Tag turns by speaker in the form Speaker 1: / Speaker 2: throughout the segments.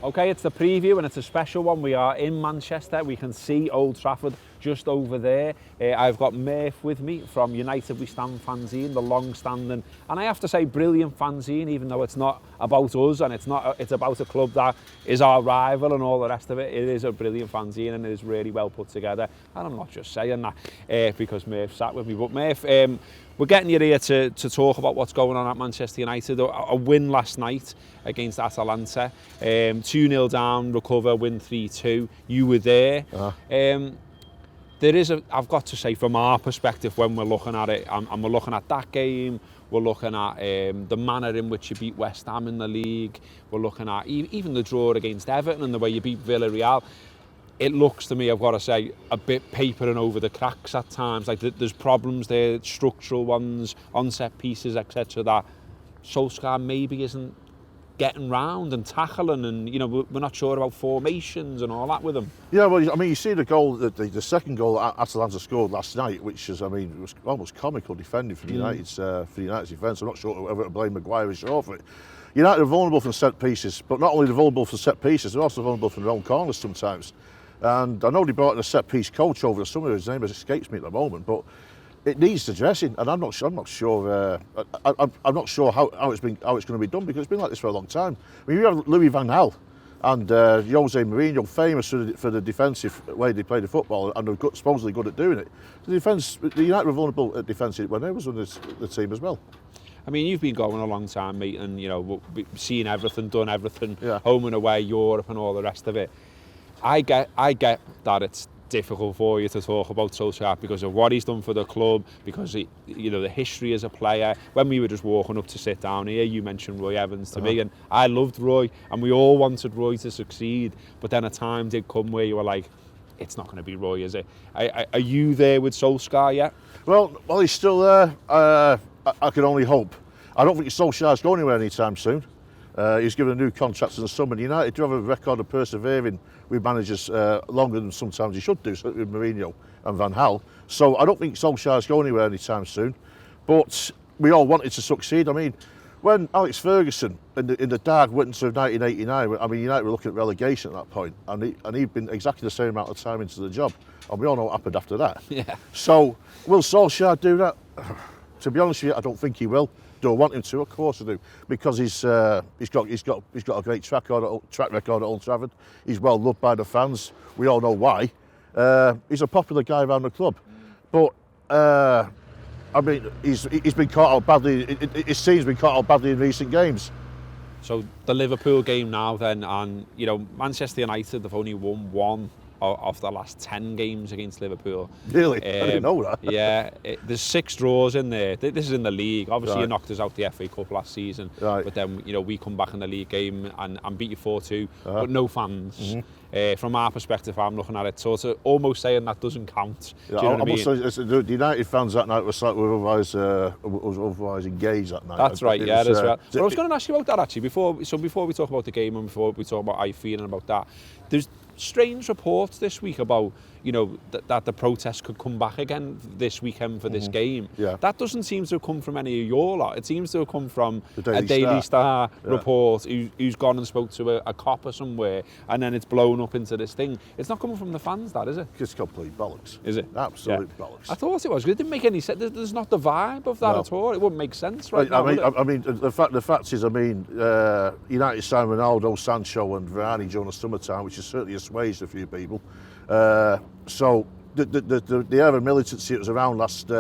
Speaker 1: Okay, it's the preview and it's a special one. We are in Manchester. We can see Old Trafford just over there. I've got Murph with me from United We Stand fanzine, the long-standing, and I have to say brilliant fanzine, even though it's not about us and it's about a club that is our rival and all the rest of it. It is a brilliant fanzine and it is really well put together. And I'm not just saying that because Murph sat with me. But Murph, we're getting you here to talk about what's going on at Manchester United. A win last night against Atalanta, 2-0 down, recover, win 3-2. You were there. I've got to say, from our perspective, when we're looking at it, and we're looking at that game, we're looking at the manner in which you beat West Ham in the league, we're looking at even the draw against Everton and the way you beat Villarreal. It looks to me, I've got to say, a bit papering over the cracks at times. Like there's problems there, structural ones, on set pieces, etc. that Solskjaer maybe isn't getting round and tackling, and we're not sure about formations and all that with him. Yeah,
Speaker 2: well, I mean, you see the goal, the second goal that Atalanta scored last night, which is, I mean, it was almost comical defending for United's defence. I'm not sure whether to blame Maguire or Shaw for it. United are vulnerable from set pieces, but not only they're vulnerable from set pieces, they're also vulnerable from their own corners sometimes. And I know they brought in a set piece coach over the summer, his name escapes me at the moment, but it needs addressing, and I'm not sure how it's going to be done, because it's been like this for a long time. I mean, you have Louis van Gaal and Jose Mourinho, famous for the defensive way they play the football, and they're supposedly good at doing it. The United were vulnerable at defensive when they was on the team as well.
Speaker 1: I mean, you've been going a long time, mate, and seen everything, done everything, home and away, Europe, and all the rest of it. I get that it's difficult for you to talk about Solskjaer because of what he's done for the club, because the history as a player. When we were just walking up to sit down here, you mentioned Roy Evans to me, and I loved Roy, and we all wanted Roy to succeed, but then a time did come where you were like, it's not going to be Roy, is it? Are you there with Solskjaer yet?
Speaker 2: Well, he's still there. I can only hope. I don't think Solskjaer's going anywhere anytime soon. He's given a new contract in the summer. United do have a record of persevering with managers longer than sometimes he should do, so with Mourinho and Van Gaal. So I don't think Solskjaer's going anywhere anytime soon. But we all wanted to succeed. I mean, when Alex Ferguson in the dark went into 1989, I mean, United were looking at relegation at that point, and he'd been exactly the same amount of time into the job, and we all know what happened after that.
Speaker 1: Yeah.
Speaker 2: So will Solskjaer do that? To be honest with you, I don't think he will. Do I want him to? Of course I do, because he's got a great track record at Old Trafford. He's well loved by the fans. We all know why. He's a popular guy around the club, but I mean, he's been caught out badly. His team's been caught out badly in recent games.
Speaker 1: So the Liverpool game now, then, and Manchester United, they've only won one of the last 10 games against Liverpool.
Speaker 2: Really? I didn't know that.
Speaker 1: Yeah, there's 6 draws in there. This is in the league. Obviously, you knocked us out the FA Cup last season, but then we come back in the league game and beat you 4-2, but no fans. From our perspective, I'm looking at it sort of almost saying that doesn't count. Do you know what I mean?
Speaker 2: The United fans that night were otherwise engaged that night.
Speaker 1: That's right, yeah, as well. But I was going to ask you about that actually before we talk about the game and before we talk about how you're feeling about that. There's strange reports this week about that the protests could come back again this weekend for this game.
Speaker 2: Yeah.
Speaker 1: That doesn't seem to have come from any of your lot. It seems to have come from
Speaker 2: a
Speaker 1: Daily Star report who's gone and spoke to a copper somewhere, and then it's blown up into this thing. It's not coming from the fans, that, is it?
Speaker 2: It's complete bollocks.
Speaker 1: Is it?
Speaker 2: Absolute bollocks.
Speaker 1: I thought it was. It didn't make any sense. There's not the vibe of that at all. It wouldn't make sense right now.
Speaker 2: I mean, the fact is, United signed Ronaldo, Sancho, and Varane during the summertime, which has certainly assuaged a few people. So the era of militancy that was around last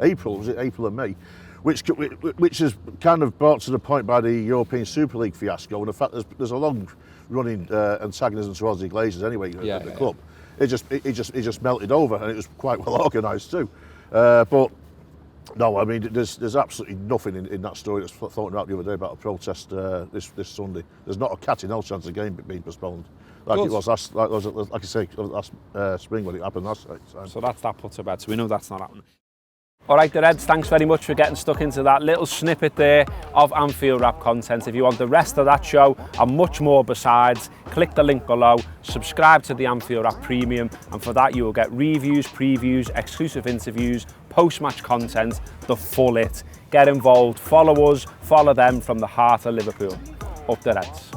Speaker 2: April, was it April and May, which is kind of brought to the point by the European Super League fiasco, and the fact there's a long-running antagonism towards the Glazers anyway at the club. It just melted over, and it was quite well organised too. But no, I mean, there's absolutely nothing in that story that's floating out the other day about a protest this Sunday. There's not a cat in hell chance of the game being postponed. Like it was last spring when it happened last time.
Speaker 1: So that's that put to bed. So we know that's not happening. All right, the Reds, thanks very much for getting stuck into that little snippet there of Anfield Wrap content. If you want the rest of that show and much more besides, click the link below, subscribe to the Anfield Wrap Premium, and for that you will get reviews, previews, exclusive interviews, post-match content, the full it. Get involved, follow us, follow them from the heart of Liverpool. Up the Reds.